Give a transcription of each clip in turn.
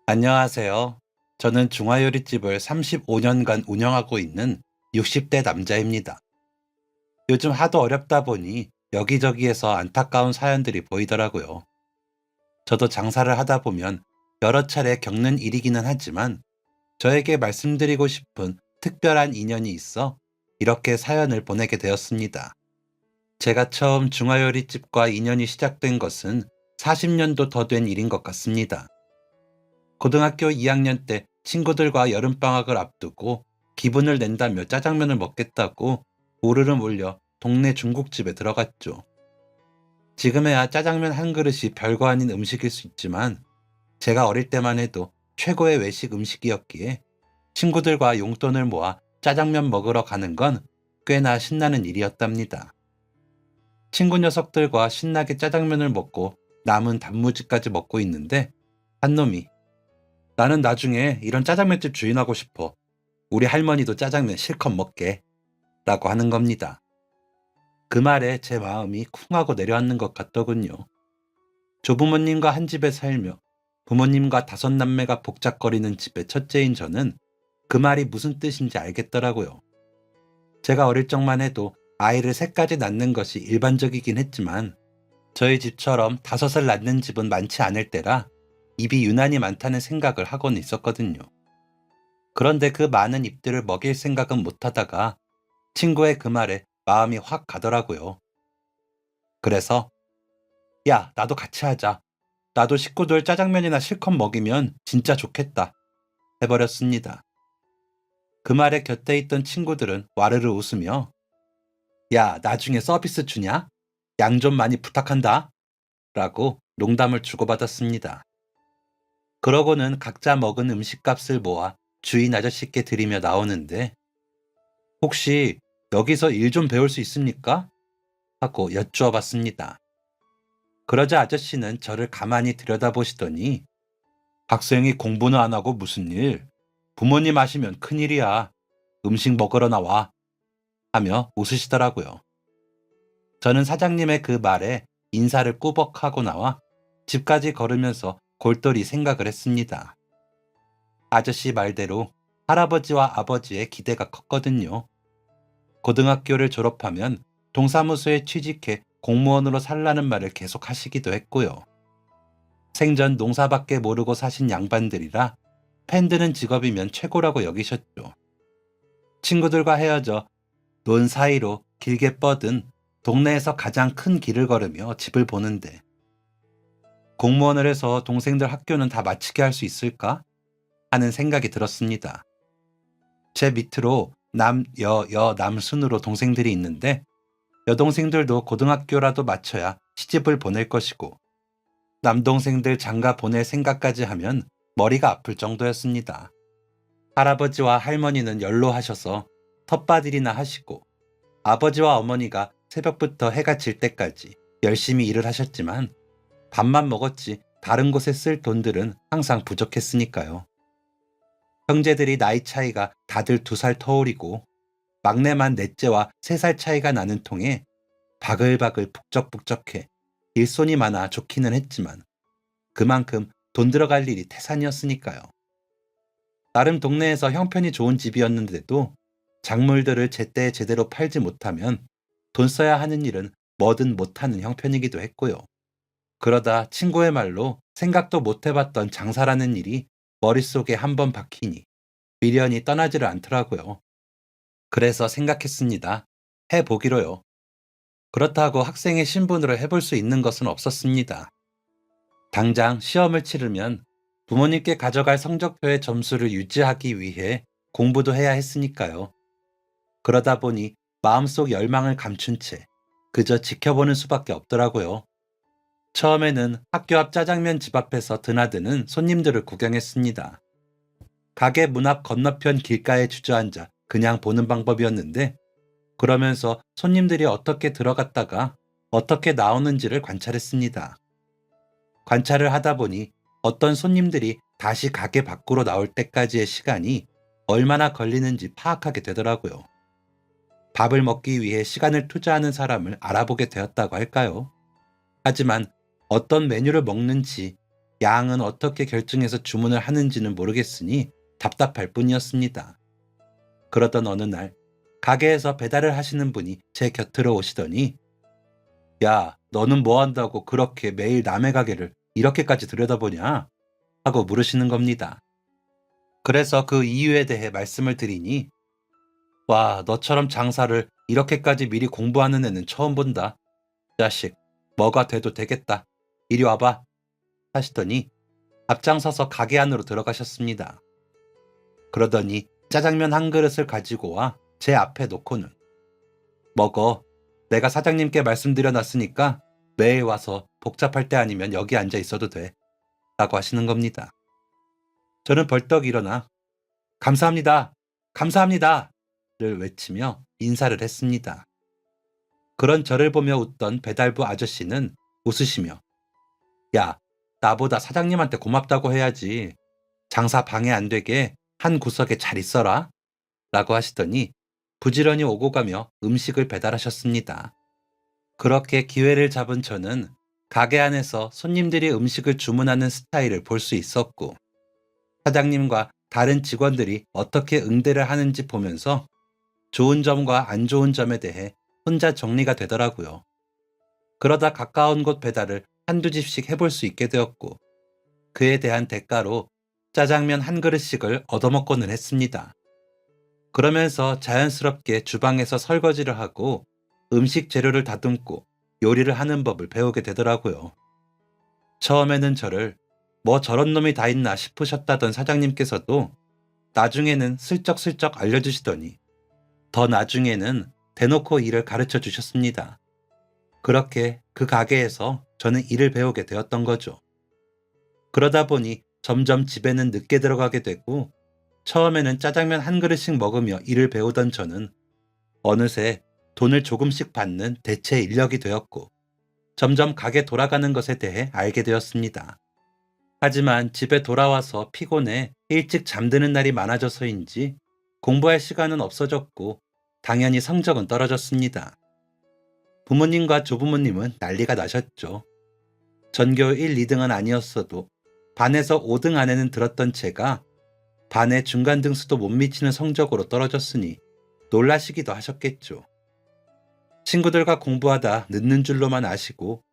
안녕하세요. 저는 중화요리집을 35년간 운영하고 있는 60대 남자입니다. 요즘 하도 어렵다 보니 여기저기에서 안타까운 사연들이 보이더라고요. 저도 장사를 하다 보면 여러 차례 겪는 일이기는 하지만 저에게 말씀드리고 싶은 특별한 인연이 있어 이렇게 사연을 보내게 되었습니다. 제가 처음 중화요리집과 인연이 시작된 것은 40년도 더 된 일인 것 같습니다. 고등학교 2학년 때 친구들과 여름방학을 앞두고 기분을 낸다며 짜장면을 먹겠다고 오르르 몰려 동네 중국집에 들어갔죠. 지금에야 짜장면 한 그릇이 별거 아닌 음식일 수 있지만 제가 어릴 때만 해도 최고의 외식 음식이었기에 친구들과 용돈을 모아 짜장면 먹으러 가는 건 꽤나 신나는 일이었답니다. 친구 녀석들과 신나게 짜장면을 먹고 남은 단무지까지 먹고 있는데 한 놈이 나는 나중에 이런 짜장면집 주인하고 싶어. 우리 할머니도 짜장면 실컷 먹게. 라고 하는 겁니다. 그 말에 제 마음이 쿵 하고 내려앉는 것 같더군요. 조부모님과 한 집에 살며 부모님과 다섯 남매가 복작거리는 집의 첫째인 저는 그 말이 무슨 뜻인지 알겠더라고요. 제가 어릴 적만 해도 아이를 셋까지 낳는 것이 일반적이긴 했지만 저희 집처럼 다섯을 낳는 집은 많지 않을 때라 입이 유난히 많다는 생각을 하곤 있었거든요. 그런데 그 많은 입들을 먹일 생각은 못하다가 친구의 그 말에 마음이 확 가더라고요. 그래서 야, 나도 같이 하자. 나도 식구들 짜장면이나 실컷 먹이면 진짜 좋겠다. 해버렸습니다. 그 말에 곁에 있던 친구들은 와르르 웃으며 야, 나중에 서비스 주냐? 양 좀 많이 부탁한다. 라고 농담을 주고받았습니다. 그러고는 각자 먹은 음식값을 모아 주인 아저씨께 드리며 나오는데 혹시 여기서 일 좀 배울 수 있습니까? 하고 여쭈어 봤습니다. 그러자 아저씨는 저를 가만히 들여다보시더니 학생이 공부는 안 하고 무슨 일? 부모님 아시면 큰일이야. 음식 먹으러 나와. 하며 웃으시더라고요. 저는 사장님의 그 말에 인사를 꾸벅하고 나와 집까지 걸으면서 골똘히 생각을 했습니다. 아저씨 말대로 할아버지와 아버지의 기대가 컸거든요. 고등학교를 졸업하면 동사무소에 취직해 공무원으로 살라는 말을 계속 하시기도 했고요. 생전 농사밖에 모르고 사신 양반들이라 펜드는 직업이면 최고라고 여기셨죠. 친구들과 헤어져 논 사이로 길게 뻗은 동네에서 가장 큰 길을 걸으며 집을 보는데 공무원을 해서 동생들 학교는 다 마치게 할 수 있을까? 하는 생각이 들었습니다. 제 밑으로 남순으로 동생들이 있는데 여동생들도 고등학교라도 마쳐야 시집을 보낼 것이고 남동생들 장가 보낼 생각까지 하면 머리가 아플 정도였습니다. 할아버지와 할머니는 연로하셔서 텃밭일이나 하시고 아버지와 어머니가 새벽부터 해가 질 때까지 열심히 일을 하셨지만 밥만 먹었지 다른 곳에 쓸 돈들은 항상 부족했으니까요. 형제들이 나이 차이가 다들 2살 터울이고 막내만 넷째와 3살 차이가 나는 통에 바글바글 북적북적해 일손이 많아 좋기는 했지만 그만큼 돈 들어갈 일이 태산이었으니까요. 나름 동네에서 형편이 좋은 집이었는데도 작물들을 제때에 제대로 팔지 못하면 돈 써야 하는 일은 뭐든 못하는 형편이기도 했고요. 그러다 친구의 말로 생각도 못 해봤던 장사라는 일이 머릿속에 한번 박히니 미련이 떠나지를 않더라고요. 그래서 생각했습니다. 해보기로요. 그렇다고 학생의 신분으로 해볼 수 있는 것은 없었습니다. 당장 시험을 치르면 부모님께 가져갈 성적표의 점수를 유지하기 위해 공부도 해야 했으니까요. 그러다 보니 마음속 열망을 감춘 채 그저 지켜보는 수밖에 없더라고요. 처음에는 학교 앞 짜장면 집 앞에서 드나드는 손님들을 구경했습니다. 가게 문 앞 건너편 길가에 주저앉아 그냥 보는 방법이었는데 그러면서 손님들이 어떻게 들어갔다가 어떻게 나오는지를 관찰했습니다. 관찰을 하다 보니 어떤 손님들이 다시 가게 밖으로 나올 때까지의 시간이 얼마나 걸리는지 파악하게 되더라고요. 밥을 먹기 위해 시간을 투자하는 사람을 알아보게 되었다고 할까요? 하지만 어떤 메뉴를 먹는지 양은 어떻게 결정해서 주문을 하는지는 모르겠으니 답답할 뿐이었습니다. 그러던 어느 날 가게에서 배달을 하시는 분이 제 곁으로 오시더니 야, 너는 뭐 한다고 그렇게 매일 남의 가게를 이렇게까지 들여다보냐? 하고 물으시는 겁니다. 그래서 그 이유에 대해 말씀을 드리니 와, 너처럼 장사를 이렇게까지 미리 공부하는 애는 처음 본다. 자식, 뭐가 돼도 되겠다. 이리 와봐. 하시더니 앞장서서 가게 안으로 들어가셨습니다. 그러더니 짜장면 한 그릇을 가지고 와 제 앞에 놓고는 먹어. 내가 사장님께 말씀드려놨으니까 매일 와서 복잡할 때 아니면 여기 앉아 있어도 돼. 라고 하시는 겁니다. 저는 벌떡 일어나 감사합니다. 감사합니다. 를 외치며 인사를 했습니다. 그런 저를 보며 웃던 배달부 아저씨는 웃으시며 야, 나보다 사장님한테 고맙다고 해야지. 장사 방해 안 되게 한 구석에 잘 있어라. 라고 하시더니 부지런히 오고 가며 음식을 배달하셨습니다. 그렇게 기회를 잡은 저는 가게 안에서 손님들이 음식을 주문하는 스타일을 볼 수 있었고 사장님과 다른 직원들이 어떻게 응대를 하는지 보면서 좋은 점과 안 좋은 점에 대해 혼자 정리가 되더라고요. 그러다 가까운 곳 배달을 한두 집씩 해볼 수 있게 되었고 그에 대한 대가로 짜장면 한 그릇씩을 얻어먹고는 했습니다. 그러면서 자연스럽게 주방에서 설거지를 하고 음식 재료를 다듬고 요리를 하는 법을 배우게 되더라고요. 처음에는 저를 뭐 저런 놈이 다 있나 싶으셨다던 사장님께서도 나중에는 슬쩍슬쩍 알려주시더니 더 나중에는 대놓고 일을 가르쳐 주셨습니다. 그렇게 그 가게에서 저는 일을 배우게 되었던 거죠. 그러다 보니 점점 집에는 늦게 들어가게 되고 처음에는 짜장면 한 그릇씩 먹으며 일을 배우던 저는 어느새 돈을 조금씩 받는 대체 인력이 되었고 점점 가게 돌아가는 것에 대해 알게 되었습니다. 하지만 집에 돌아와서 피곤해 일찍 잠드는 날이 많아져서인지 공부할 시간은 없어졌고 당연히 성적은 떨어졌습니다. 부모님과 조부모님은 난리가 나셨죠. 전교 1, 2등은 아니었어도 반에서 5등 안에는 들었던 제가 반의 중간 등수도 못 미치는 성적으로 떨어졌으니 놀라시기도 하셨겠죠. 친구들과 공부하다 늦는 줄로만 아시고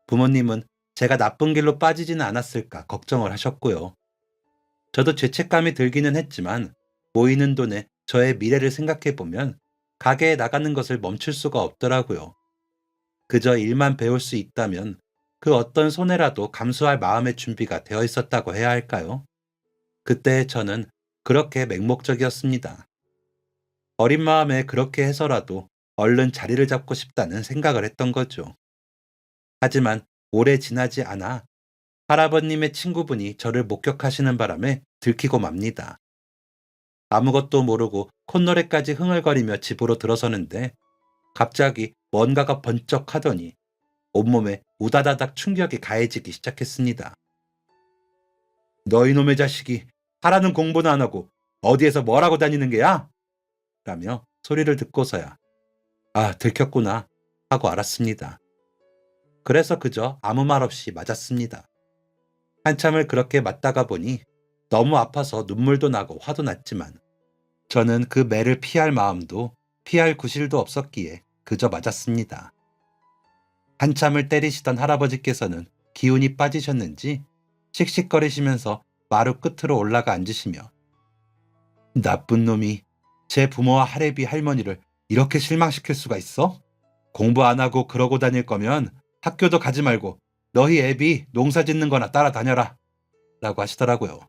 부모님은 제가 나쁜 길로 빠지지는 않았을까 걱정을 하셨고요. 저도 죄책감이 들기는 했지만 모이는 돈에 저의 미래를 생각해보면 가게에 나가는 것을 멈출 수가 없더라고요. 그저 일만 배울 수 있다면 그 어떤 손해라도 감수할 마음의 준비가 되어 있었다고 해야 할까요? 그때 저는 그렇게 맹목적이었습니다. 어린 마음에 그렇게 해서라도 얼른 자리를 잡고 싶다는 생각을 했던 거죠. 하지만 오래 지나지 않아 할아버님의 친구분이 저를 목격하시는 바람에 들키고 맙니다. 아무것도 모르고 콧노래까지 흥얼거리며 집으로 들어서는데 갑자기 뭔가가 번쩍 하더니 온몸에 우다다닥 충격이 가해지기 시작했습니다. 너 이놈의 자식이 하라는 공부는 안 하고 어디에서 뭘 하고 다니는 게야? 라며 소리를 듣고서야 아, 들켰구나 하고 알았습니다. 그래서 그저 아무 말 없이 맞았습니다. 한참을 그렇게 맞다가 보니 너무 아파서 눈물도 나고 화도 났지만 저는 그 매를 피할 마음도 피할 구실도 없었기에 그저 맞았습니다. 한참을 때리시던 할아버지께서는 기운이 빠지셨는지 씩씩거리시면서 마루 끝으로 올라가 앉으시며 나쁜 놈이 제 부모와 할애비 할머니를 이렇게 실망시킬 수가 있어? 공부 안 하고 그러고 다닐 거면 학교도 가지 말고 너희 애비 농사 짓는 거나 따라다녀라 라고 하시더라고요.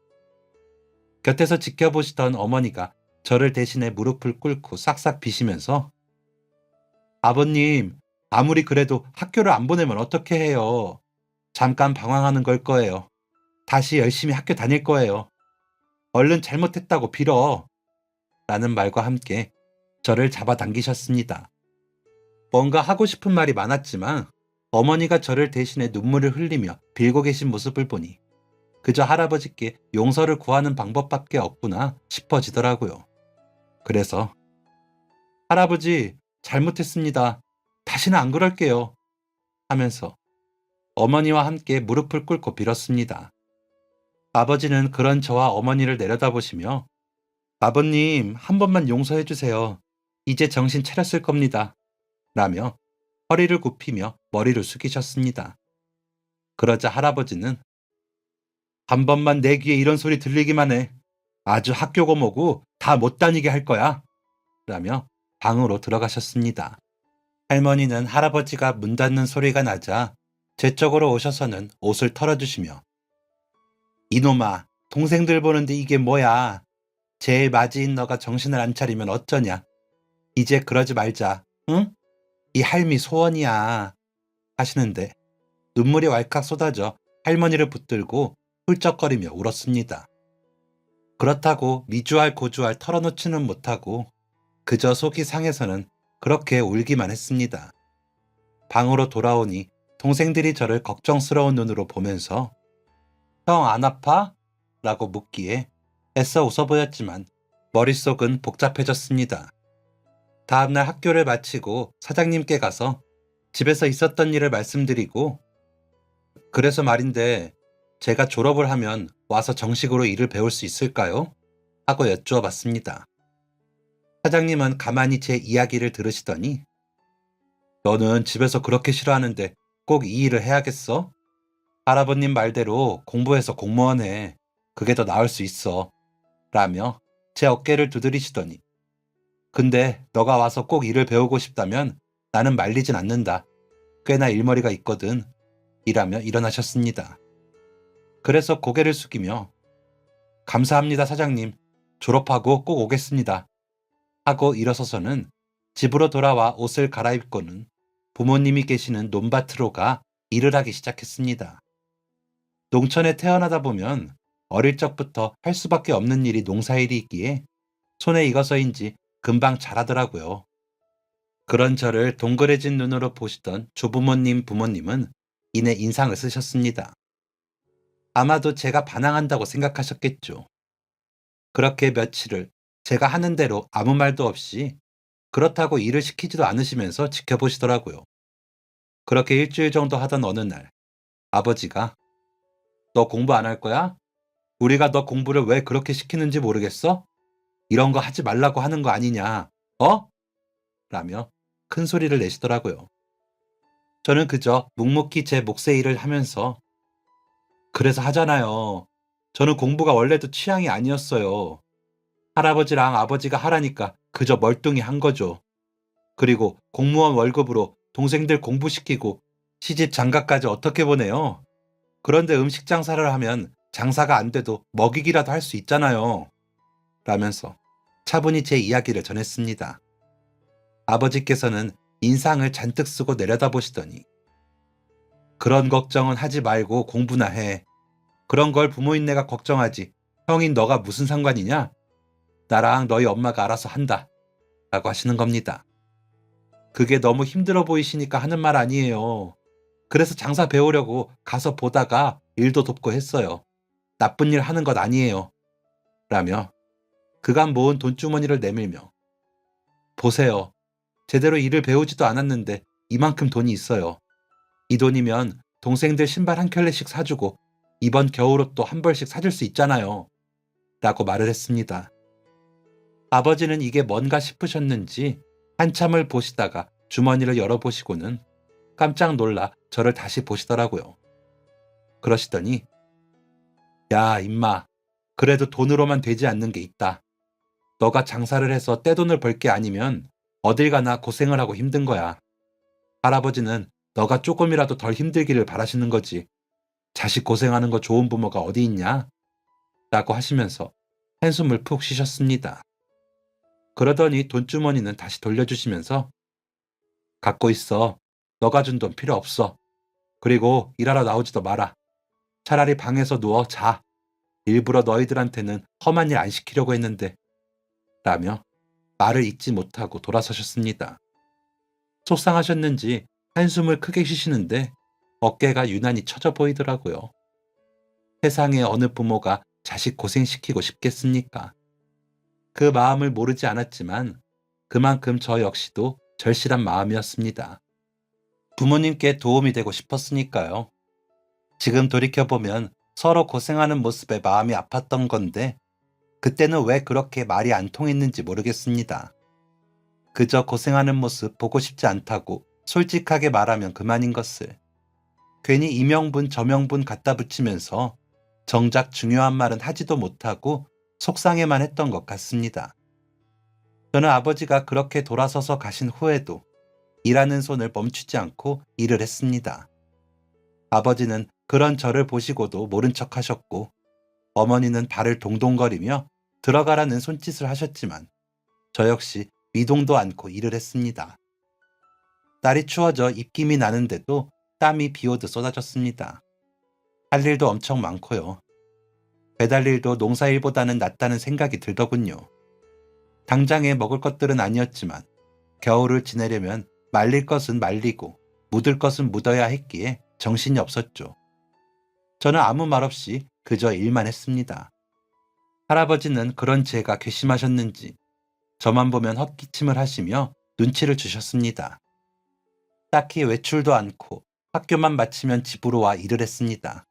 곁에서 지켜보시던 어머니가 저를 대신해 무릎을 꿇고 싹싹 비시면서 아버님, 아무리 그래도 학교를 안 보내면 어떻게 해요? 잠깐 방황하는 걸 거예요. 다시 열심히 학교 다닐 거예요. 얼른 잘못했다고 빌어. 라는 말과 함께 저를 잡아당기셨습니다. 뭔가 하고 싶은 말이 많았지만 어머니가 저를 대신해 눈물을 흘리며 빌고 계신 모습을 보니 그저 할아버지께 용서를 구하는 방법밖에 없구나 싶어지더라고요. 그래서 할아버지 잘못했습니다. 다시는 안 그럴게요. 하면서 어머니와 함께 무릎을 꿇고 빌었습니다. 아버지는 그런 저와 어머니를 내려다보시며 아버님, 한 번만 용서해 주세요. 이제 정신 차렸을 겁니다. 라며 허리를 굽히며 머리를 숙이셨습니다. 그러자 할아버지는 한 번만 내 귀에 이런 소리 들리기만 해. 아주 학교고 뭐고 다 못 다니게 할 거야. 라며 방으로 들어가셨습니다. 할머니는 할아버지가 문 닫는 소리가 나자 제 쪽으로 오셔서는 옷을 털어주시며 이놈아, 동생들 보는데 이게 뭐야. 제일 맞이인 너가 정신을 안 차리면 어쩌냐. 이제 그러지 말자. 응? 이 할미 소원이야. 하시는데 눈물이 왈칵 쏟아져 할머니를 붙들고 훌쩍거리며 울었습니다. 그렇다고 미주알 고주알 털어놓지는 못하고 그저 속이 상해서는 그렇게 울기만 했습니다. 방으로 돌아오니 동생들이 저를 걱정스러운 눈으로 보면서 형 안 아파? 라고 묻기에 애써 웃어 보였지만 머릿속은 복잡해졌습니다. 다음날 학교를 마치고 사장님께 가서 집에서 있었던 일을 말씀드리고 그래서 말인데 제가 졸업을 하면 와서 정식으로 일을 배울 수 있을까요? 하고 여쭈어 봤습니다. 사장님은 가만히 제 이야기를 들으시더니 너는 집에서 그렇게 싫어하는데 꼭 이 일을 해야겠어? 할아버님 말대로 공부해서 공무원 해. 그게 더 나을 수 있어. 라며 제 어깨를 두드리시더니 근데 너가 와서 꼭 일을 배우고 싶다면 나는 말리진 않는다. 꽤나 일머리가 있거든. 이라며 일어나셨습니다. 그래서 고개를 숙이며 감사합니다 사장님. 졸업하고 꼭 오겠습니다. 하고 일어서서는 집으로 돌아와 옷을 갈아입고는 부모님이 계시는 논밭으로 가 일을 하기 시작했습니다. 농촌에 태어나다 보면 어릴 적부터 할 수밖에 없는 일이 농사일이기에 손에 익어서인지 금방 잘하더라고요. 그런 저를 동그래진 눈으로 보시던 조부모님 부모님은 이내 인상을 쓰셨습니다. 아마도 제가 반항한다고 생각하셨겠죠. 그렇게 며칠을 제가 하는 대로 아무 말도 없이 그렇다고 일을 시키지도 않으시면서 지켜보시더라고요. 그렇게 일주일 정도 하던 어느 날 아버지가 너 공부 안 할 거야? 우리가 너 공부를 왜 그렇게 시키는지 모르겠어? 이런 거 하지 말라고 하는 거 아니냐? 어? 라며 큰 소리를 내시더라고요. 저는 그저 묵묵히 제 몫의 일을 하면서 그래서 하잖아요. 저는 공부가 원래도 취향이 아니었어요. 할아버지랑 아버지가 하라니까 그저 멀뚱히 한 거죠. 그리고 공무원 월급으로 동생들 공부시키고 시집 장가까지 어떻게 보내요? 그런데 음식 장사를 하면 장사가 안 돼도 먹이기라도 할 수 있잖아요. 라면서 차분히 제 이야기를 전했습니다. 아버지께서는 인상을 잔뜩 쓰고 내려다보시더니 그런 걱정은 하지 말고 공부나 해. 그런 걸 부모인 내가 걱정하지. 형인 너가 무슨 상관이냐? 나랑 너희 엄마가 알아서 한다. 라고 하시는 겁니다. 그게 너무 힘들어 보이시니까 하는 말 아니에요. 그래서 장사 배우려고 가서 보다가 일도 돕고 했어요. 나쁜 일 하는 것 아니에요. 라며 그간 모은 돈주머니를 내밀며 보세요. 제대로 일을 배우지도 않았는데 이만큼 돈이 있어요. 이 돈이면 동생들 신발 한 켤레씩 사주고 이번 겨울옷도 한 벌씩 사줄 수 있잖아요. 라고 말을 했습니다. 아버지는 이게 뭔가 싶으셨는지 한참을 보시다가 주머니를 열어보시고는 깜짝 놀라 저를 다시 보시더라고요. 그러시더니 야 임마 그래도 돈으로만 되지 않는 게 있다. 너가 장사를 해서 떼돈을 벌 게 아니면 어딜 가나 고생을 하고 힘든 거야. 할아버지는 너가 조금이라도 덜 힘들기를 바라시는 거지. 자식 고생하는 거 좋은 부모가 어디 있냐? 라고 하시면서 한숨을 푹 쉬셨습니다. 그러더니 돈주머니는 다시 돌려주시면서 갖고 있어. 너가 준 돈 필요 없어. 그리고 일하러 나오지도 마라. 차라리 방에서 누워 자. 일부러 너희들한테는 험한 일 안 시키려고 했는데. 라며 말을 잇지 못하고 돌아서셨습니다. 속상하셨는지 한숨을 크게 쉬시는데 어깨가 유난히 처져 보이더라고요. 세상에 어느 부모가 자식 고생시키고 싶겠습니까? 그 마음을 모르지 않았지만 그만큼 저 역시도 절실한 마음이었습니다. 부모님께 도움이 되고 싶었으니까요. 지금 돌이켜보면 서로 고생하는 모습에 마음이 아팠던 건데 그때는 왜 그렇게 말이 안 통했는지 모르겠습니다. 그저 고생하는 모습 보고 싶지 않다고 솔직하게 말하면 그만인 것을. 괜히 이명분 저명분 갖다 붙이면서 정작 중요한 말은 하지도 못하고 속상해만 했던 것 같습니다. 저는 아버지가 그렇게 돌아서서 가신 후에도 일하는 손을 멈추지 않고 일을 했습니다. 아버지는 그런 저를 보시고도 모른 척 하셨고 어머니는 발을 동동거리며 들어가라는 손짓을 하셨지만 저 역시 미동도 않고 일을 했습니다. 날이 추워져 입김이 나는데도 땀이 비오듯 쏟아졌습니다. 할 일도 엄청 많고요. 배달 일도 농사일보다는 낫다는 생각이 들더군요. 당장에 먹을 것들은 아니었지만 겨울을 지내려면 말릴 것은 말리고 묻을 것은 묻어야 했기에 정신이 없었죠. 저는 아무 말 없이 그저 일만 했습니다. 할아버지는 그런 제가 괘씸하셨는지 저만 보면 헛기침을 하시며 눈치를 주셨습니다. 딱히 외출도 않고 학교만 마치면 집으로 와 일을 했습니다.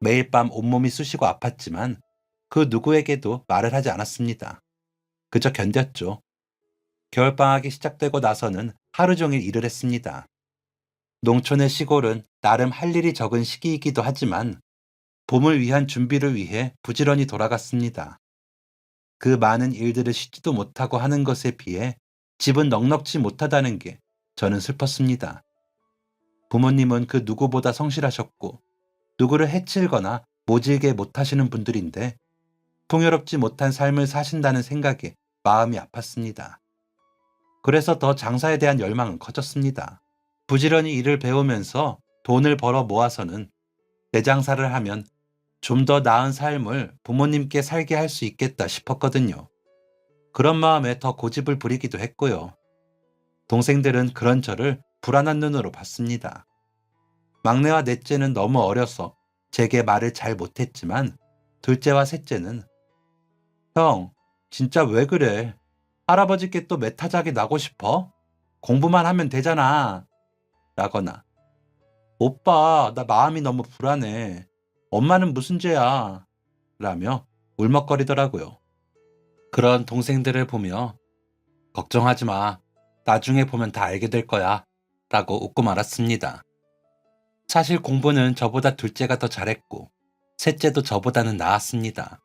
매일 밤 온몸이 쑤시고 아팠지만 그 누구에게도 말을 하지 않았습니다. 그저 견뎠죠. 겨울방학이 시작되고 나서는 하루 종일 일을 했습니다. 농촌의 시골은 나름 할 일이 적은 시기이기도 하지만 봄을 위한 준비를 위해 부지런히 돌아갔습니다. 그 많은 일들을 쉬지도 못하고 하는 것에 비해 집은 넉넉지 못하다는 게 저는 슬펐습니다. 부모님은 그 누구보다 성실하셨고 누구를 해칠거나 모질게 못하시는 분들인데 풍요롭지 못한 삶을 사신다는 생각에 마음이 아팠습니다. 그래서 더 장사에 대한 열망은 커졌습니다. 부지런히 일을 배우면서 돈을 벌어 모아서는 내 장사를 하면 좀 더 나은 삶을 부모님께 살게 할 수 있겠다 싶었거든요. 그런 마음에 더 고집을 부리기도 했고요. 동생들은 그런 저를 불안한 눈으로 봤습니다. 막내와 넷째는 너무 어려서 제게 말을 잘 못했지만 둘째와 셋째는 형, 진짜 왜 그래? 할아버지께 또 매타작이 나고 싶어? 공부만 하면 되잖아. 라거나 오빠, 나 마음이 너무 불안해. 엄마는 무슨 죄야? 라며 울먹거리더라고요. 그런 동생들을 보며 걱정하지 마. 나중에 보면 다 알게 될 거야. 라고 웃고 말았습니다. 사실 공부는 저보다 둘째가 더 잘했고 셋째도 저보다는 나았습니다.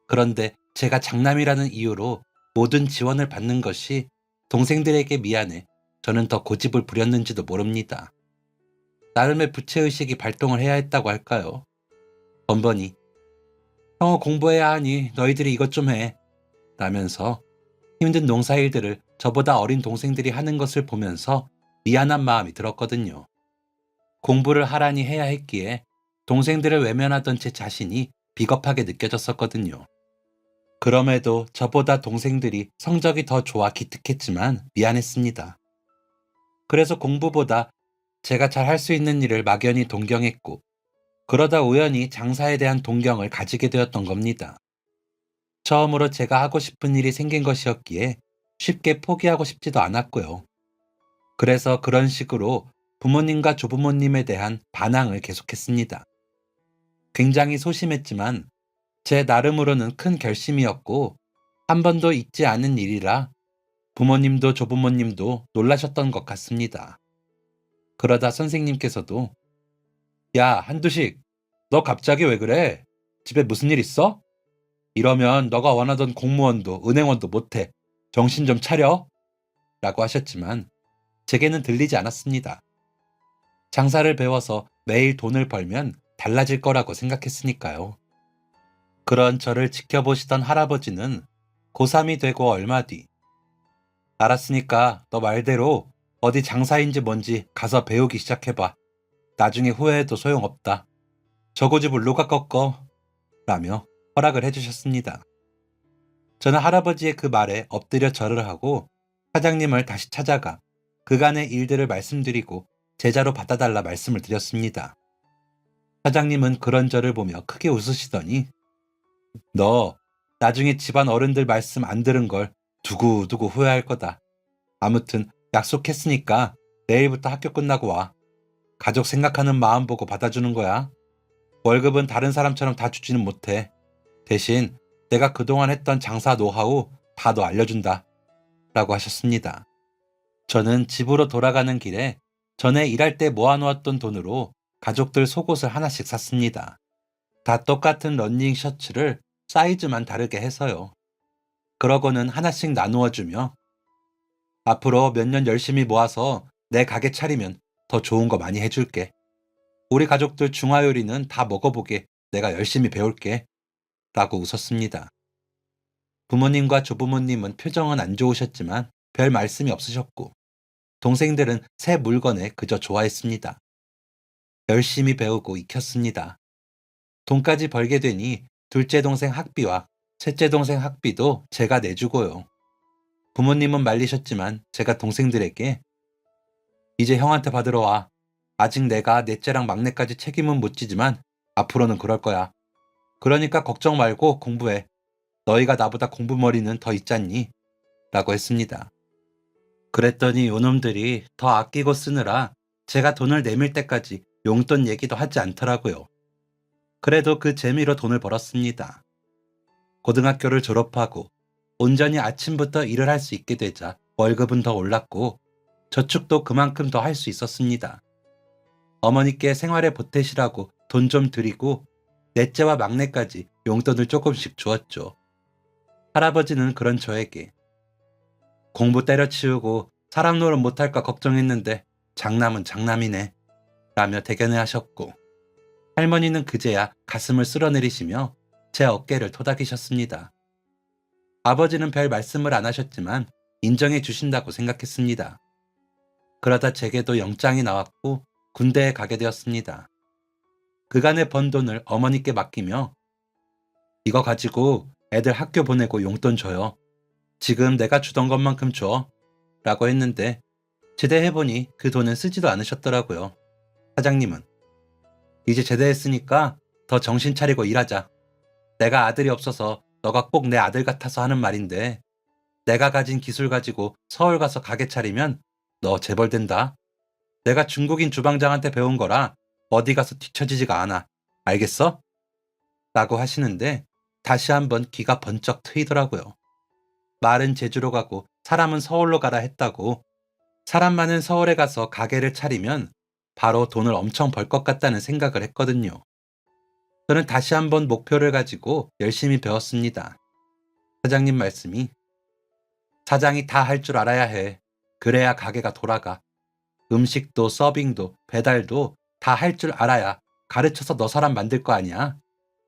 그런데 제가 장남이라는 이유로 모든 지원을 받는 것이 동생들에게 미안해 저는 더 고집을 부렸는지도 모릅니다. 나름의 부채의식이 발동을 해야 했다고 할까요? 번번이 형아 공부해야 하니 너희들이 이것 좀 해. 라면서 힘든 농사일들을 저보다 어린 동생들이 하는 것을 보면서 미안한 마음이 들었거든요. 공부를 하라니 해야 했기에 동생들을 외면하던 제 자신이 비겁하게 느껴졌었거든요. 그럼에도 저보다 동생들이 성적이 더 좋아 기특했지만 미안했습니다. 그래서 공부보다 제가 잘 할 수 있는 일을 막연히 동경했고 그러다 우연히 장사에 대한 동경을 가지게 되었던 겁니다. 처음으로 제가 하고 싶은 일이 생긴 것이었기에 쉽게 포기하고 싶지도 않았고요. 그래서 그런 식으로 부모님과 조부모님에 대한 반항을 계속했습니다. 굉장히 소심했지만 제 나름으로는 큰 결심이었고 한 번도 잊지 않은 일이라 부모님도 조부모님도 놀라셨던 것 같습니다. 그러다 선생님께서도 야, 한두식, 너 갑자기 왜 그래? 집에 무슨 일 있어? 이러면 너가 원하던 공무원도 은행원도 못해. 정신 좀 차려. 라고 하셨지만 제게는 들리지 않았습니다. 장사를 배워서 매일 돈을 벌면 달라질 거라고 생각했으니까요. 그런 저를 지켜보시던 할아버지는 고3이 되고 얼마 뒤 알았으니까 너 말대로 어디 장사인지 뭔지 가서 배우기 시작해봐. 나중에 후회해도 소용없다. 저 고집을 누가 꺾어? 라며 허락을 해주셨습니다. 저는 할아버지의 그 말에 엎드려 절을 하고 사장님을 다시 찾아가 그간의 일들을 말씀드리고 제자로 받아달라 말씀을 드렸습니다. 사장님은 그런 저를 보며 크게 웃으시더니 너 나중에 집안 어른들 말씀 안 들은 걸 두고두고 후회할 거다. 아무튼 약속했으니까 내일부터 학교 끝나고 와. 가족 생각하는 마음 보고 받아주는 거야. 월급은 다른 사람처럼 다 주지는 못해. 대신 내가 그동안 했던 장사 노하우 다 너 알려준다. 라고 하셨습니다. 저는 집으로 돌아가는 길에 전에 일할 때 모아놓았던 돈으로 가족들 속옷을 하나씩 샀습니다. 다 똑같은 러닝 셔츠를 사이즈만 다르게 해서요. 그러고는 하나씩 나누어 주며 앞으로 몇 년 열심히 모아서 내 가게 차리면 더 좋은 거 많이 해줄게. 우리 가족들 중화요리는 다 먹어보게 내가 열심히 배울게. 라고 웃었습니다. 부모님과 조부모님은 표정은 안 좋으셨지만 별 말씀이 없으셨고 동생들은 새 물건에 그저 좋아했습니다. 열심히 배우고 익혔습니다. 돈까지 벌게 되니 둘째 동생 학비와 셋째 동생 학비도 제가 내주고요. 부모님은 말리셨지만 제가 동생들에게 이제 형한테 받으러 와. 아직 내가 넷째랑 막내까지 책임은 못 지지만 앞으로는 그럴 거야. 그러니까 걱정 말고 공부해. 너희가 나보다 공부머리는 더 있잖니? 라고 했습니다. 그랬더니 요놈들이 더 아끼고 쓰느라 제가 돈을 내밀 때까지 용돈 얘기도 하지 않더라고요. 그래도 그 재미로 돈을 벌었습니다. 고등학교를 졸업하고 온전히 아침부터 일을 할 수 있게 되자 월급은 더 올랐고 저축도 그만큼 더 할 수 있었습니다. 어머니께 생활에 보태시라고 돈 좀 드리고 넷째와 막내까지 용돈을 조금씩 주었죠. 할아버지는 그런 저에게 공부 때려치우고 사람 노릇 못할까 걱정했는데 장남은 장남이네 라며 대견해 하셨고 할머니는 그제야 가슴을 쓸어내리시며 제 어깨를 토닥이셨습니다. 아버지는 별 말씀을 안 하셨지만 인정해 주신다고 생각했습니다. 그러다 제게도 영장이 나왔고 군대에 가게 되었습니다. 그간의 번 돈을 어머니께 맡기며 이거 가지고 애들 학교 보내고 용돈 줘요. 지금 내가 주던 것만큼 줘. 라고 했는데 제대해보니 그 돈은 쓰지도 않으셨더라고요. 사장님은 이제 제대했으니까 더 정신 차리고 일하자. 내가 아들이 없어서 너가 꼭 내 아들 같아서 하는 말인데 내가 가진 기술 가지고 서울 가서 가게 차리면 너 재벌 된다. 내가 중국인 주방장한테 배운 거라 어디 가서 뒤처지지가 않아. 알겠어? 라고 하시는데 다시 한번 귀가 번쩍 트이더라고요. 말은 제주로 가고 사람은 서울로 가라 했다고 사람 많은 서울에 가서 가게를 차리면 바로 돈을 엄청 벌 것 같다는 생각을 했거든요. 저는 다시 한번 목표를 가지고 열심히 배웠습니다. 사장님 말씀이 사장이 다 할 줄 알아야 해. 그래야 가게가 돌아가. 음식도 서빙도 배달도 다 할 줄 알아야 가르쳐서 너 사람 만들 거 아니야?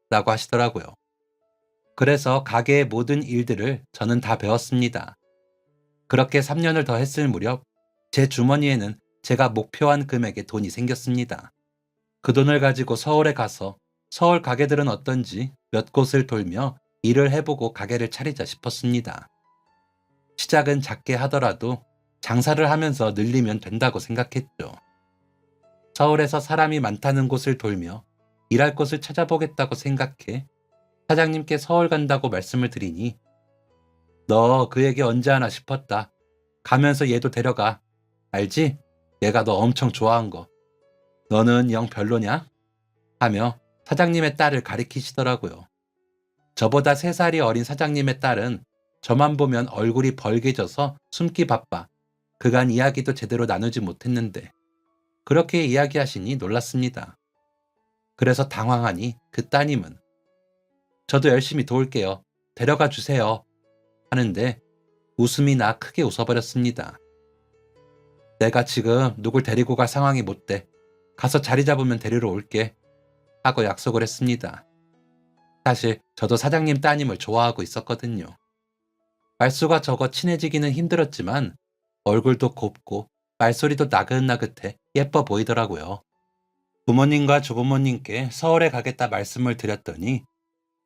라고 하시더라고요. 그래서 가게의 모든 일들을 저는 다 배웠습니다. 그렇게 3년을 더 했을 무렵 제 주머니에는 제가 목표한 금액의 돈이 생겼습니다. 그 돈을 가지고 서울에 가서 서울 가게들은 어떤지 몇 곳을 돌며 일을 해보고 가게를 차리자 싶었습니다. 시작은 작게 하더라도 장사를 하면서 늘리면 된다고 생각했죠. 서울에서 사람이 많다는 곳을 돌며 일할 곳을 찾아보겠다고 생각해 사장님께 서울 간다고 말씀을 드리니 너 그 얘기 언제 하나 싶었다. 가면서 얘도 데려가. 알지? 얘가 너 엄청 좋아한 거. 너는 영 별로냐? 하며 사장님의 딸을 가리키시더라고요. 저보다 3살이 어린 사장님의 딸은 저만 보면 얼굴이 벌개져서 숨기 바빠 그간 이야기도 제대로 나누지 못했는데 그렇게 이야기하시니 놀랐습니다. 그래서 당황하니 그 따님은 저도 열심히 도울게요. 데려가 주세요. 하는데 웃음이 나 크게 웃어버렸습니다. 내가 지금 누굴 데리고 갈 상황이 못 돼. 가서 자리 잡으면 데리러 올게. 하고 약속을 했습니다. 사실 저도 사장님 따님을 좋아하고 있었거든요. 말수가 적어 친해지기는 힘들었지만 얼굴도 곱고 말소리도 나긋나긋해 예뻐 보이더라고요. 부모님과 조부모님께 서울에 가겠다 말씀을 드렸더니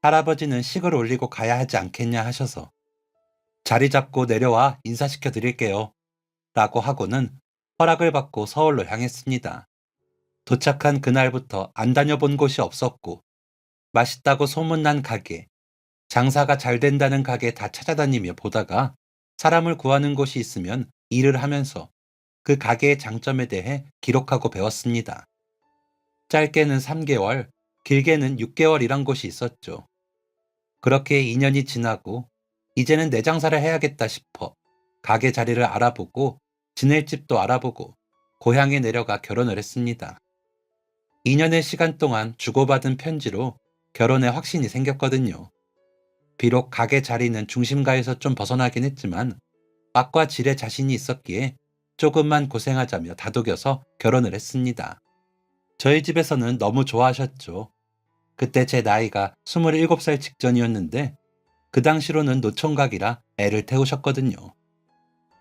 할아버지는 식을 올리고 가야 하지 않겠냐 하셔서 자리 잡고 내려와 인사시켜 드릴게요. 라고 하고는 허락을 받고 서울로 향했습니다. 도착한 그날부터 안 다녀본 곳이 없었고 맛있다고 소문난 가게, 장사가 잘 된다는 가게 다 찾아다니며 보다가 사람을 구하는 곳이 있으면 일을 하면서 그 가게의 장점에 대해 기록하고 배웠습니다. 짧게는 3개월, 길게는 6개월이란 곳이 있었죠. 그렇게 2년이 지나고 이제는 내 장사를 해야겠다 싶어 가게 자리를 알아보고 지낼 집도 알아보고 고향에 내려가 결혼을 했습니다. 2년의 시간 동안 주고받은 편지로 결혼에 확신이 생겼거든요. 비록 가게 자리는 중심가에서 좀 벗어나긴 했지만 맛과 질에 자신이 있었기에 조금만 고생하자며 다독여서 결혼을 했습니다. 저희 집에서는 너무 좋아하셨죠. 그때 제 나이가 27살 직전이었는데 그 당시로는 노총각이라 애를 태우셨거든요.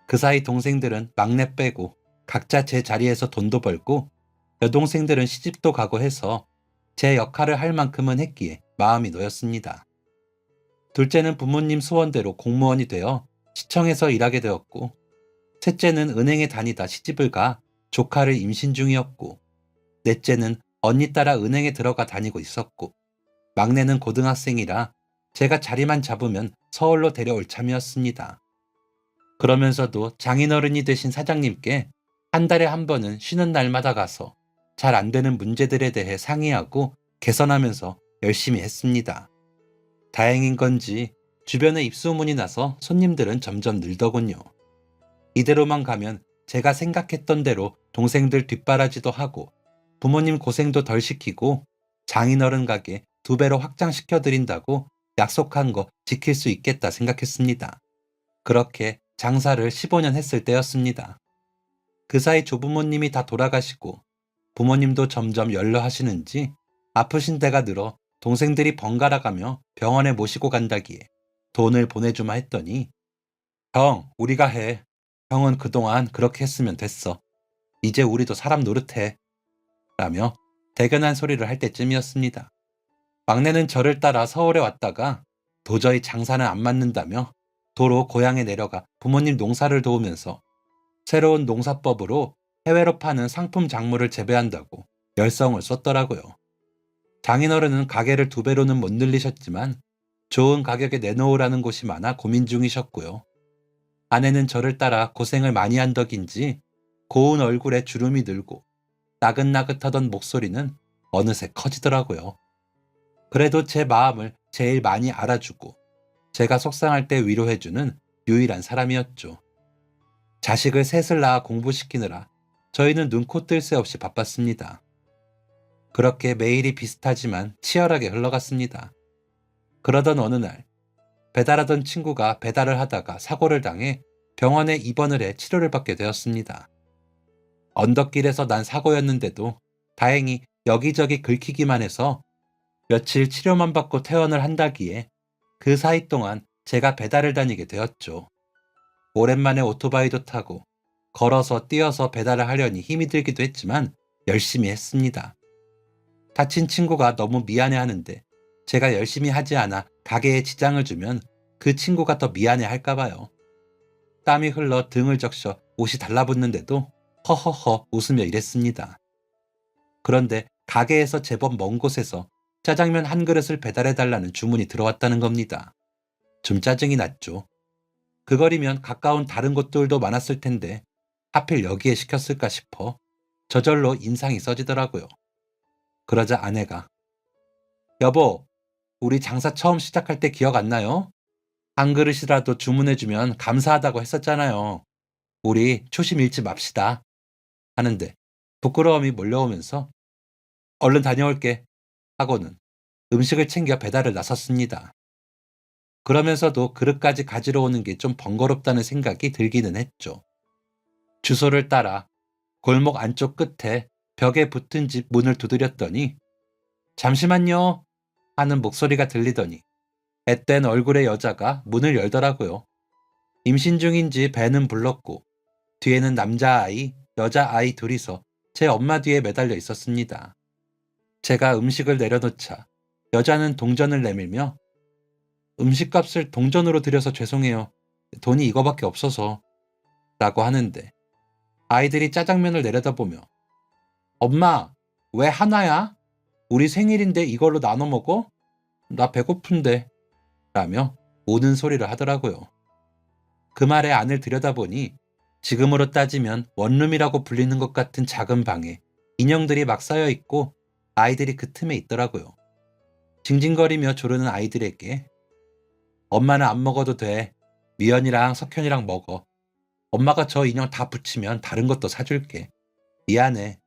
그 사이 동생들은 막내 빼고 각자 제 자리에서 돈도 벌고 여동생들은 시집도 가고 해서 제 역할을 할 만큼은 했기에 마음이 놓였습니다. 둘째는 부모님 소원대로 공무원이 되어 시청에서 일하게 되었고, 셋째는 은행에 다니다 시집을 가 조카를 임신 중이었고, 넷째는 언니 따라 은행에 들어가 다니고 있었고, 막내는 고등학생이라 제가 자리만 잡으면 서울로 데려올 참이었습니다. 그러면서도 장인어른이 되신 사장님께 한 달에 한 번은 쉬는 날마다 가서 잘 안 되는 문제들에 대해 상의하고 개선하면서 열심히 했습니다. 다행인 건지 주변에 입소문이 나서 손님들은 점점 늘더군요. 이대로만 가면 제가 생각했던 대로 동생들 뒷바라지도 하고 부모님 고생도 덜 시키고 장인어른 가게 2배로 확장시켜드린다고 약속한 거 지킬 수 있겠다 생각했습니다. 그렇게 장사를 15년 했을 때였습니다. 그 사이 조부모님이 다 돌아가시고 부모님도 점점 연로하시는지 아프신 데가 늘어 동생들이 번갈아 가며 병원에 모시고 간다기에 돈을 보내주마 했더니 형, 우리가 해. 형은 그동안 그렇게 했으면 됐어. 이제 우리도 사람 노릇해. 라며 대견한 소리를 할 때쯤이었습니다. 막내는 저를 따라 서울에 왔다가 도저히 장사는 안 맞는다며 도로 고향에 내려가 부모님 농사를 도우면서 새로운 농사법으로 해외로 파는 상품 작물을 재배한다고 열성을 쏟더라고요. 장인어른은 가게를 2배로는 못 늘리셨지만 좋은 가격에 내놓으라는 곳이 많아 고민 중이셨고요. 아내는 저를 따라 고생을 많이 한 덕인지 고운 얼굴에 주름이 들고 나긋나긋하던 목소리는 어느새 커지더라고요. 그래도 제 마음을 제일 많이 알아주고 제가 속상할 때 위로해주는 유일한 사람이었죠. 자식을 셋을 낳아 공부시키느라 저희는 눈코 뜰 새 없이 바빴습니다. 그렇게 매일이 비슷하지만 치열하게 흘러갔습니다. 그러던 어느 날 배달하던 친구가 배달을 하다가 사고를 당해 병원에 입원을 해 치료를 받게 되었습니다. 언덕길에서 난 사고였는데도 다행히 여기저기 긁히기만 해서 며칠 치료만 받고 퇴원을 한다기에 그 사이 동안 제가 배달을 다니게 되었죠. 오랜만에 오토바이도 타고 걸어서 뛰어서 배달을 하려니 힘이 들기도 했지만 열심히 했습니다. 다친 친구가 너무 미안해하는데 제가 열심히 하지 않아 가게에 지장을 주면 그 친구가 더 미안해할까봐요. 땀이 흘러 등을 적셔 옷이 달라붙는데도 허허허 웃으며 일했습니다. 그런데 가게에서 제법 먼 곳에서 짜장면 한 그릇을 배달해달라는 주문이 들어왔다는 겁니다. 좀 짜증이 났죠. 그 거리면 가까운 다른 곳들도 많았을 텐데 하필 여기에 시켰을까 싶어 저절로 인상이 써지더라고요. 그러자 아내가 여보, 우리 장사 처음 시작할 때 기억 안 나요? 한 그릇이라도 주문해주면 감사하다고 했었잖아요. 우리 초심 잃지 맙시다. 하는데 부끄러움이 몰려오면서 얼른 다녀올게 하고는 음식을 챙겨 배달을 나섰습니다. 그러면서도 그릇까지 가지러 오는 게 좀 번거롭다는 생각이 들기는 했죠. 주소를 따라 골목 안쪽 끝에 벽에 붙은 집 문을 두드렸더니 잠시만요 하는 목소리가 들리더니 앳된 얼굴의 여자가 문을 열더라고요. 임신 중인지 배는 불렀고 뒤에는 남자아이, 여자아이 둘이서 제 엄마 뒤에 매달려 있었습니다. 제가 음식을 내려놓자 여자는 동전을 내밀며 음식값을 동전으로 드려서 죄송해요. 돈이 이거밖에 없어서 라고 하는데 아이들이 짜장면을 내려다보며 엄마, 왜 하나야? 우리 생일인데 이걸로 나눠 먹어? 나 배고픈데 라며 우는 소리를 하더라고요. 그 말에 안을 들여다보니 지금으로 따지면 원룸이라고 불리는 것 같은 작은 방에 인형들이 막 쌓여 있고 아이들이 그 틈에 있더라고요. 징징거리며 조르는 아이들에게 엄마는 안 먹어도 돼. 미연이랑 석현이랑 먹어. 엄마가 저 인형 다 붙이면 다른 것도 사줄게. 미안해.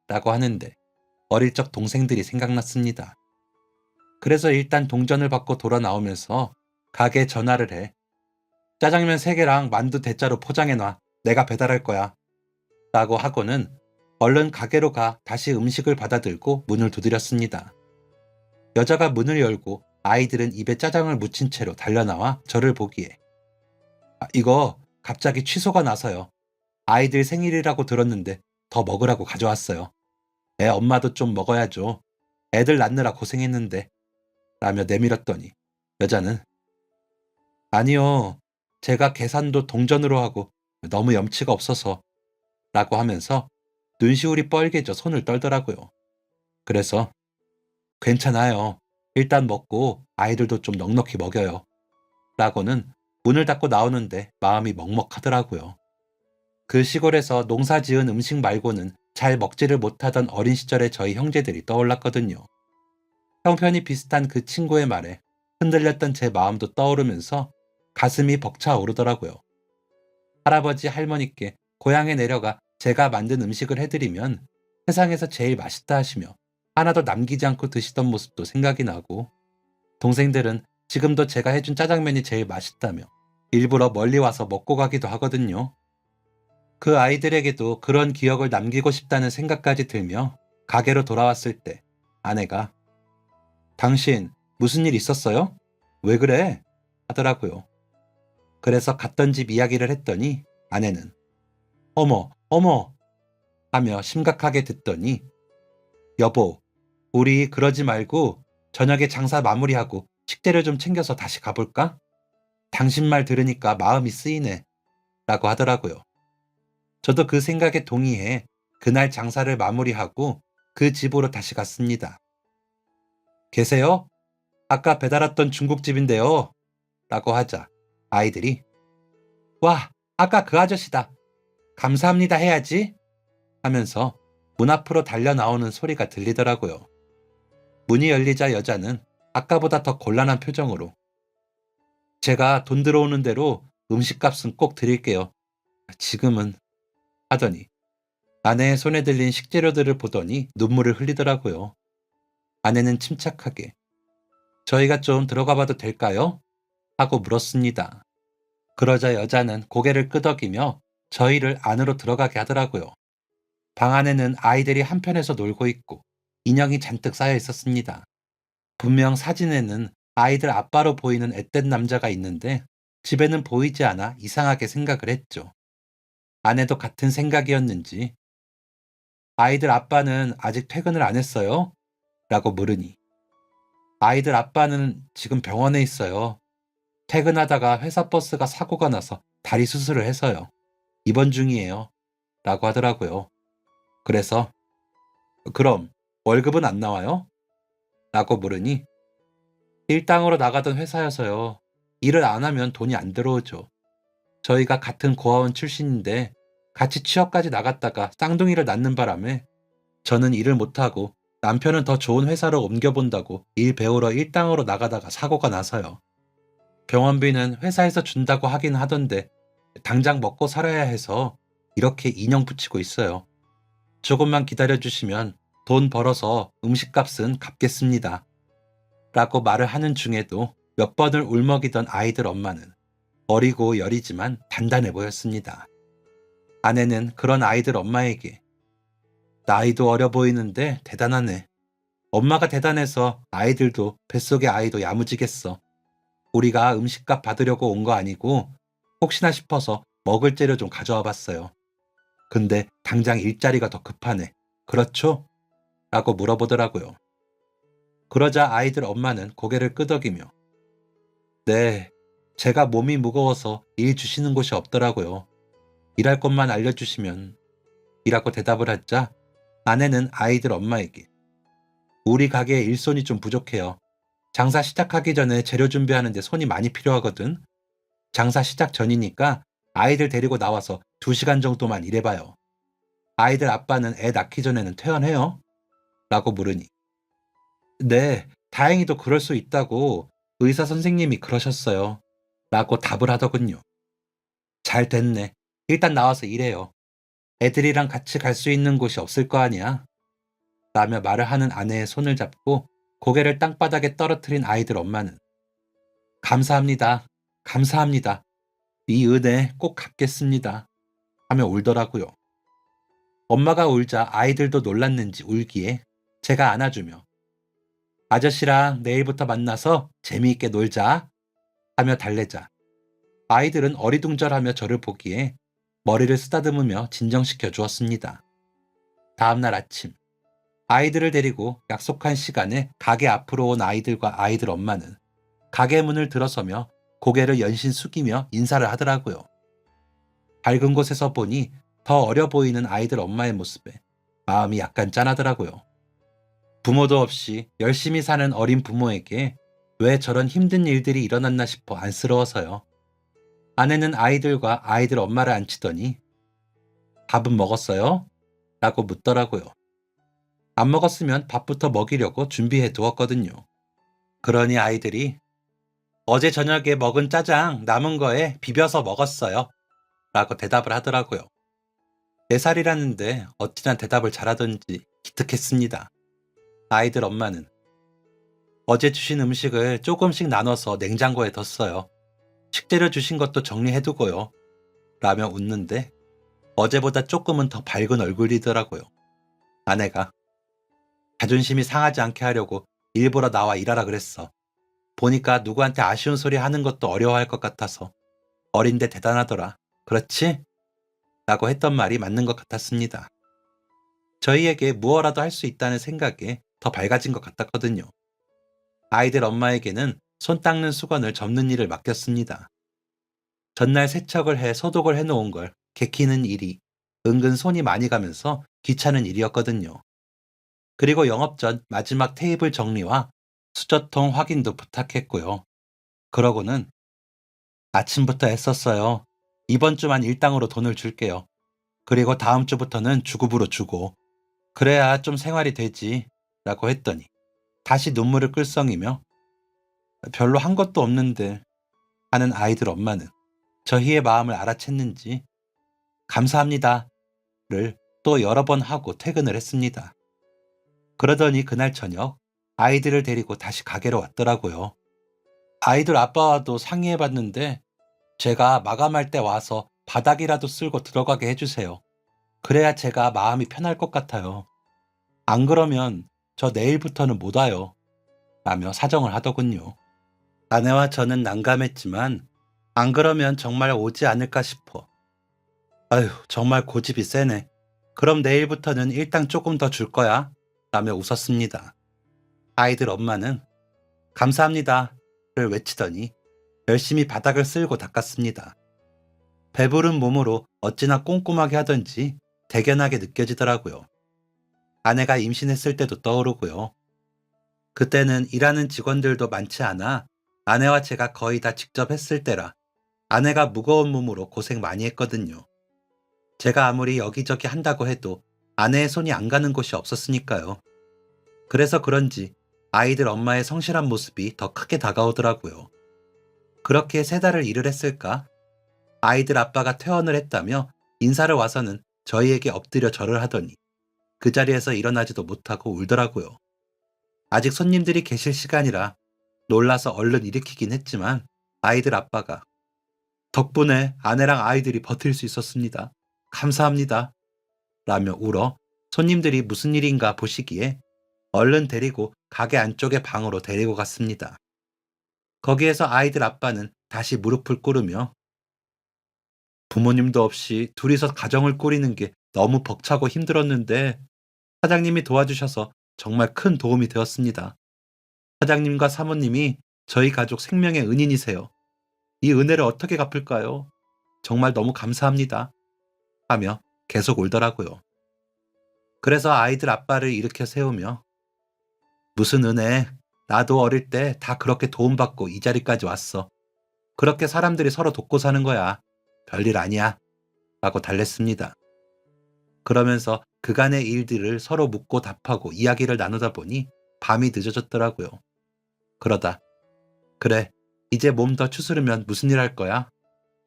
라고 하는데 어릴 적 동생들이 생각났습니다. 그래서 일단 동전을 받고 돌아 나오면서 가게에 전화를 해. 짜장면 3개랑 만두 대짜로 포장해놔. 내가 배달할 거야. 라고 하고는 얼른 가게로 가 다시 음식을 받아들고 문을 두드렸습니다. 여자가 문을 열고 아이들은 입에 짜장을 묻힌 채로 달려나와 저를 보기에 이거 갑자기 취소가 나서요. 아이들 생일이라고 들었는데 더 먹으라고 가져왔어요. 애 엄마도 좀 먹어야죠. 애들 낳느라 고생했는데 라며 내밀었더니 여자는 아니요. 제가 계산도 동전으로 하고 너무 염치가 없어서 라고 하면서 눈시울이 뻘개져 손을 떨더라고요. 그래서 괜찮아요. 일단 먹고 아이들도 좀 넉넉히 먹여요. 라고는 문을 닫고 나오는데 마음이 먹먹하더라고요. 그 시골에서 농사 지은 음식 말고는 잘 먹지를 못하던 어린 시절의 저희 형제들이 떠올랐거든요. 형편이 비슷한 그 친구의 말에 흔들렸던 제 마음도 떠오르면서 가슴이 벅차 오르더라고요. 할아버지 할머니께 고향에 내려가 제가 만든 음식을 해드리면 세상에서 제일 맛있다 하시며 하나도 남기지 않고 드시던 모습도 생각이 나고 동생들은 지금도 제가 해준 짜장면이 제일 맛있다며 일부러 멀리 와서 먹고 가기도 하거든요. 그 아이들에게도 그런 기억을 남기고 싶다는 생각까지 들며 가게로 돌아왔을 때 아내가 당신 무슨 일 있었어요? 왜 그래? 하더라고요. 그래서 갔던 집 이야기를 했더니 아내는 어머, 어머 하며 심각하게 듣더니 여보, 우리 그러지 말고 저녁에 장사 마무리하고 식재료 좀 챙겨서 다시 가볼까? 당신 말 들으니까 마음이 쓰이네 라고 하더라고요. 저도 그 생각에 동의해 그날 장사를 마무리하고 그 집으로 다시 갔습니다. 계세요? 아까 배달 왔던 중국집인데요. 라고 하자 아이들이 와, 아까 그 아저씨다. 감사합니다 해야지 하면서 문 앞으로 달려 나오는 소리가 들리더라고요. 문이 열리자 여자는 아까보다 더 곤란한 표정으로 제가 돈 들어오는 대로 음식값은 꼭 드릴게요. 지금은 하더니 아내의 손에 들린 식재료들을 보더니 눈물을 흘리더라고요. 아내는 침착하게 저희가 좀 들어가 봐도 될까요? 하고 물었습니다. 그러자 여자는 고개를 끄덕이며 저희를 안으로 들어가게 하더라고요. 방 안에는 아이들이 한편에서 놀고 있고 인형이 잔뜩 쌓여 있었습니다. 분명 사진에는 아이들 아빠로 보이는 앳된 남자가 있는데 집에는 보이지 않아 이상하게 생각을 했죠. 아내도 같은 생각이었는지 아이들 아빠는 아직 퇴근을 안 했어요? 라고 물으니 아이들 아빠는 지금 병원에 있어요. 퇴근하다가 회사 버스가 사고가 나서 다리 수술을 해서요. 입원 중이에요. 라고 하더라고요. 그래서 그럼 월급은 안 나와요? 라고 물으니 일당으로 나가던 회사여서요. 일을 안 하면 돈이 안 들어오죠. 저희가 같은 고아원 출신인데 같이 취업까지 나갔다가 쌍둥이를 낳는 바람에 저는 일을 못하고 남편은 더 좋은 회사로 옮겨본다고 일 배우러 일당으로 나가다가 사고가 나서요. 병원비는 회사에서 준다고 하긴 하던데 당장 먹고 살아야 해서 이렇게 인형 붙이고 있어요. 조금만 기다려주시면 돈 벌어서 음식값은 갚겠습니다. 라고 말을 하는 중에도 몇 번을 울먹이던 아이들 엄마는 어리고 여리지만 단단해 보였습니다. 아내는 그런 아이들 엄마에게 나이도 어려 보이는데 대단하네. 엄마가 대단해서 아이들도 뱃속의 아이도 야무지겠어. 우리가 음식값 받으려고 온 거 아니고 혹시나 싶어서 먹을 재료 좀 가져와 봤어요. 근데 당장 일자리가 더 급하네. 그렇죠? 라고 물어보더라고요. 그러자 아이들 엄마는 고개를 끄덕이며 네, 제가 몸이 무거워서 일 주시는 곳이 없더라고요. 일할 것만 알려주시면 이라고 대답을 하자 아내는 아이들 엄마에게 우리 가게에 일손이 좀 부족해요. 장사 시작하기 전에 재료 준비하는데 손이 많이 필요하거든. 장사 시작 전이니까 아이들 데리고 나와서 2시간 정도만 일해봐요. 아이들 아빠는 애 낳기 전에는 퇴원해요? 라고 물으니 네, 다행히도 그럴 수 있다고 의사 선생님이 그러셨어요. 라고 답을 하더군요. 잘 됐네. 일단 나와서 일해요. 애들이랑 같이 갈 수 있는 곳이 없을 거 아니야. 라며 말을 하는 아내의 손을 잡고 고개를 땅바닥에 떨어뜨린 아이들 엄마는 감사합니다. 감사합니다. 이 은혜 꼭 갚겠습니다. 하며 울더라고요. 엄마가 울자 아이들도 놀랐는지 울기에 제가 안아주며 아저씨랑 내일부터 만나서 재미있게 놀자 하며 달래자 아이들은 어리둥절하며 저를 보기에 머리를 쓰다듬으며 진정시켜 주었습니다. 다음날 아침 아이들을 데리고 약속한 시간에 가게 앞으로 온 아이들과 아이들 엄마는 가게 문을 들어서며 고개를 연신 숙이며 인사를 하더라고요. 밝은 곳에서 보니 더 어려 보이는 아이들 엄마의 모습에 마음이 약간 짠하더라고요. 부모도 없이 열심히 사는 어린 부모에게 왜 저런 힘든 일들이 일어났나 싶어 안쓰러워서요. 아내는 아이들과 아이들 엄마를 앉히더니 밥은 먹었어요? 라고 묻더라고요. 안 먹었으면 밥부터 먹이려고 준비해 두었거든요. 그러니 아이들이 어제 저녁에 먹은 짜장 남은 거에 비벼서 먹었어요. 라고 대답을 하더라고요. 4살이라는데 어찌나 대답을 잘하던지 기특했습니다. 아이들 엄마는 어제 주신 음식을 조금씩 나눠서 냉장고에 뒀어요. 식재료 주신 것도 정리해두고요. 라며 웃는데 어제보다 조금은 더 밝은 얼굴이더라고요. 아내가 자존심이 상하지 않게 하려고 일부러 나와 일하라 그랬어. 보니까 누구한테 아쉬운 소리 하는 것도 어려워할 것 같아서 어린데 대단하더라. 그렇지? 라고 했던 말이 맞는 것 같았습니다. 저희에게 무엇라도 할 수 있다는 생각에 더 밝아진 것 같았거든요. 아이들 엄마에게는 손 닦는 수건을 접는 일을 맡겼습니다. 전날 세척을 해 소독을 해놓은 걸 개키는 일이 은근 손이 많이 가면서 귀찮은 일이었거든요. 그리고 영업 전 마지막 테이블 정리와 수저통 확인도 부탁했고요. 그러고는 아침부터 애썼어요. 이번 주만 일당으로 돈을 줄게요. 그리고 다음 주부터는 주급으로 주고 그래야 좀 생활이 되지 라고 했더니 다시 눈물을 끌썽이며 별로 한 것도 없는데 하는 아이들 엄마는 저희의 마음을 알아챘는지 감사합니다를 또 여러 번 하고 퇴근을 했습니다. 그러더니 그날 저녁 아이들을 데리고 다시 가게로 왔더라고요. 아이들 아빠와도 상의해봤는데 제가 마감할 때 와서 바닥이라도 쓸고 들어가게 해주세요. 그래야 제가 마음이 편할 것 같아요. 안 그러면 저 내일부터는 못 와요. 라며 사정을 하더군요. 아내와 저는 난감했지만 안 그러면 정말 오지 않을까 싶어. 아휴, 정말 고집이 세네. 그럼 내일부터는 일당 조금 더 줄 거야. 라며 웃었습니다. 아이들 엄마는 감사합니다를 외치더니 열심히 바닥을 쓸고 닦았습니다. 배부른 몸으로 어찌나 꼼꼼하게 하던지 대견하게 느껴지더라고요. 아내가 임신했을 때도 떠오르고요. 그때는 일하는 직원들도 많지 않아 아내와 제가 거의 다 직접 했을 때라 아내가 무거운 몸으로 고생 많이 했거든요. 제가 아무리 여기저기 한다고 해도 아내의 손이 안 가는 곳이 없었으니까요. 그래서 그런지 아이들 엄마의 성실한 모습이 더 크게 다가오더라고요. 그렇게 3달을 일을 했을까? 아이들 아빠가 퇴원을 했다며 인사를 와서는 저희에게 엎드려 절을 하더니 그 자리에서 일어나지도 못하고 울더라고요. 아직 손님들이 계실 시간이라 놀라서 얼른 일으키긴 했지만 아이들 아빠가 덕분에 아내랑 아이들이 버틸 수 있었습니다. 감사합니다. 라며 울어 손님들이 무슨 일인가 보시기에 얼른 데리고 가게 안쪽의 방으로 데리고 갔습니다. 거기에서 아이들 아빠는 다시 무릎을 꿇으며 부모님도 없이 둘이서 가정을 꾸리는 게 너무 벅차고 힘들었는데 사장님이 도와주셔서 정말 큰 도움이 되었습니다. 사장님과 사모님이 저희 가족 생명의 은인이세요. 이 은혜를 어떻게 갚을까요? 정말 너무 감사합니다. 하며 계속 울더라고요. 그래서 아이들 아빠를 일으켜 세우며 무슨 은혜, 나도 어릴 때 다 그렇게 도움받고 이 자리까지 왔어. 그렇게 사람들이 서로 돕고 사는 거야. 별일 아니야. 라고 달랬습니다. 그러면서 그간의 일들을 서로 묻고 답하고 이야기를 나누다 보니 밤이 늦어졌더라고요. 그러다 그래, 이제 몸 더 추스르면 무슨 일 할 거야?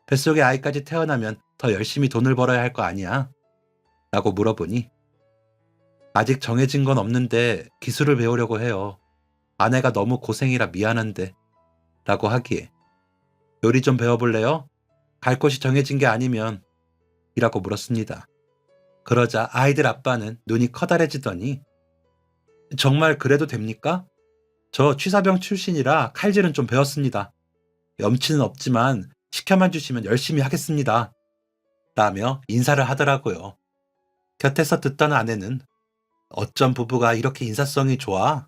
뱃속에 아이까지 태어나면 더 열심히 돈을 벌어야 할 거 아니야? 라고 물어보니 아직 정해진 건 없는데 기술을 배우려고 해요. 아내가 너무 고생이라 미안한데 라고 하기에 요리 좀 배워볼래요? 갈 곳이 정해진 게 아니면 이라고 물었습니다. 그러자 아이들 아빠는 눈이 커다래지더니 정말 그래도 됩니까? 저 취사병 출신이라 칼질은 좀 배웠습니다. 염치는 없지만 시켜만 주시면 열심히 하겠습니다. 라며 인사를 하더라고요. 곁에서 듣던 아내는 어쩜 부부가 이렇게 인사성이 좋아?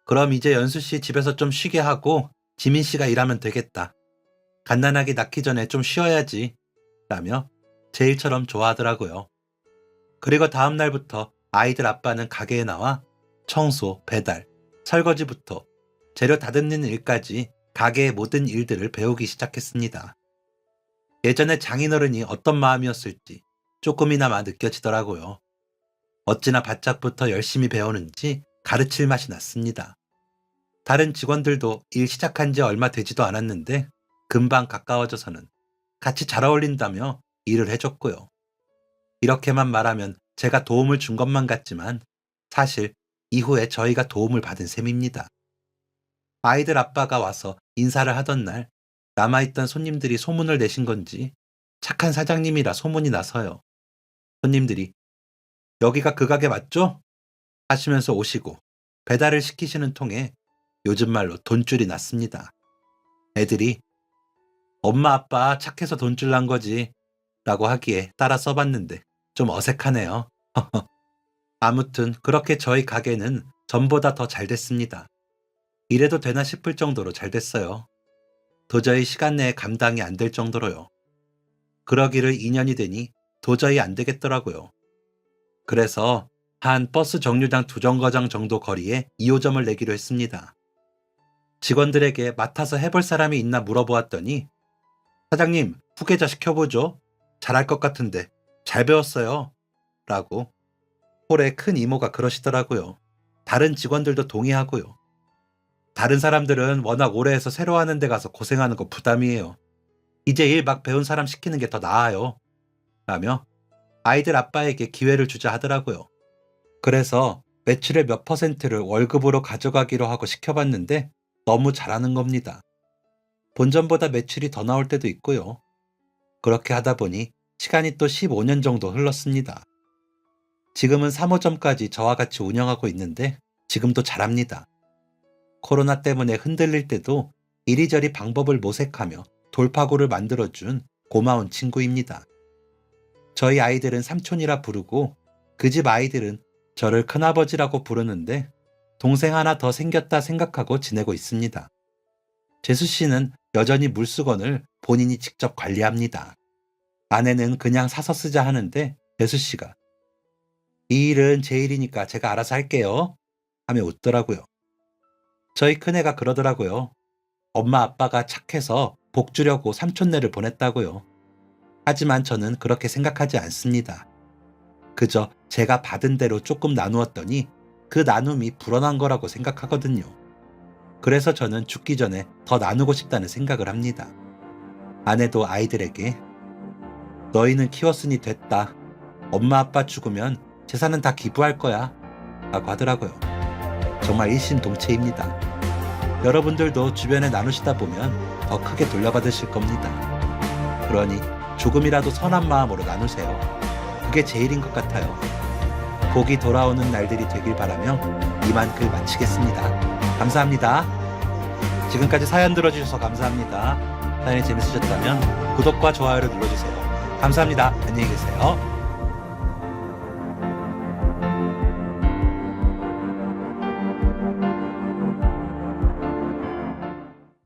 그럼 이제 연수씨 집에서 좀 쉬게 하고 지민씨가 일하면 되겠다. 갓난아기 낳기 전에 좀 쉬어야지. 라며 제 일처럼 좋아하더라고요. 그리고 다음 날부터 아이들 아빠는 가게에 나와 청소, 배달, 설거지부터 재료 다듬는 일까지 가게의 모든 일들을 배우기 시작했습니다. 예전에 장인어른이 어떤 마음이었을지 조금이나마 느껴지더라고요. 어찌나 바짝부터 열심히 배우는지 가르칠 맛이 났습니다. 다른 직원들도 일 시작한 지 얼마 되지도 않았는데 금방 가까워져서는 같이 잘 어울린다며 일을 해줬고요. 이렇게만 말하면 제가 도움을 준 것만 같지만 사실 이후에 저희가 도움을 받은 셈입니다. 아이들 아빠가 와서 인사를 하던 날 남아있던 손님들이 소문을 내신 건지 착한 사장님이라 소문이 나서요. 손님들이 여기가 그 가게 맞죠? 하시면서 오시고 배달을 시키시는 통에 요즘 말로 돈줄이 났습니다. 애들이 엄마 아빠 착해서 돈줄 난 거지 라고 하기에 따라 써봤는데 좀 어색하네요. 아무튼 그렇게 저희 가게는 전보다 더 잘 됐습니다. 이래도 되나 싶을 정도로 잘 됐어요. 도저히 시간 내에 감당이 안 될 정도로요. 그러기를 2년이 되니 도저히 안 되겠더라고요. 그래서 한 버스 정류장 2정거장 정도 거리에 2호점을 내기로 했습니다. 직원들에게 맡아서 해볼 사람이 있나 물어보았더니 사장님, 후계자 시켜보죠. 잘할 것 같은데 잘 배웠어요. 라고 홀의 큰 이모가 그러시더라고요. 다른 직원들도 동의하고요. 다른 사람들은 워낙 오래 해서 새로 하는 데 가서 고생하는 거 부담이에요. 이제 일 막 배운 사람 시키는 게 더 나아요. 라며 아이들 아빠에게 기회를 주자 하더라고요. 그래서 매출의 몇 %를 월급으로 가져가기로 하고 시켜봤는데 너무 잘하는 겁니다. 본전보다 매출이 더 나올 때도 있고요. 그렇게 하다 보니 시간이 또 15년 정도 흘렀습니다. 지금은 3호점까지 저와 같이 운영하고 있는데 지금도 잘합니다. 코로나 때문에 흔들릴 때도 이리저리 방법을 모색하며 돌파구를 만들어준 고마운 친구입니다. 저희 아이들은 삼촌이라 부르고 그 집 아이들은 저를 큰아버지라고 부르는데 동생 하나 더 생겼다 생각하고 지내고 있습니다. 재수 씨는 여전히 물수건을 본인이 직접 관리합니다. 아내는 그냥 사서 쓰자 하는데 재수 씨가 이 일은 제 일이니까 제가 알아서 할게요 하며 웃더라고요. 저희 큰애가 그러더라고요. 엄마 아빠가 착해서 복 주려고 삼촌네를 보냈다고요. 하지만 저는 그렇게 생각하지 않습니다. 그저 제가 받은 대로 조금 나누었더니 그 나눔이 불어난 거라고 생각하거든요. 그래서 저는 죽기 전에 더 나누고 싶다는 생각을 합니다. 아내도 아이들에게 너희는 키웠으니 됐다. 엄마 아빠 죽으면 재산은 다 기부할 거야 라고 하더라고요. 정말 일심동체입니다. 여러분들도 주변에 나누시다 보면 더 크게 돌려받으실 겁니다. 그러니 조금이라도 선한 마음으로 나누세요. 그게 제일인 것 같아요. 복이 돌아오는 날들이 되길 바라며 이만 글 마치겠습니다. 감사합니다. 지금까지 사연 들어주셔서 감사합니다. 사연이 재밌으셨다면 구독과 좋아요를 눌러주세요. 감사합니다. 안녕히 계세요.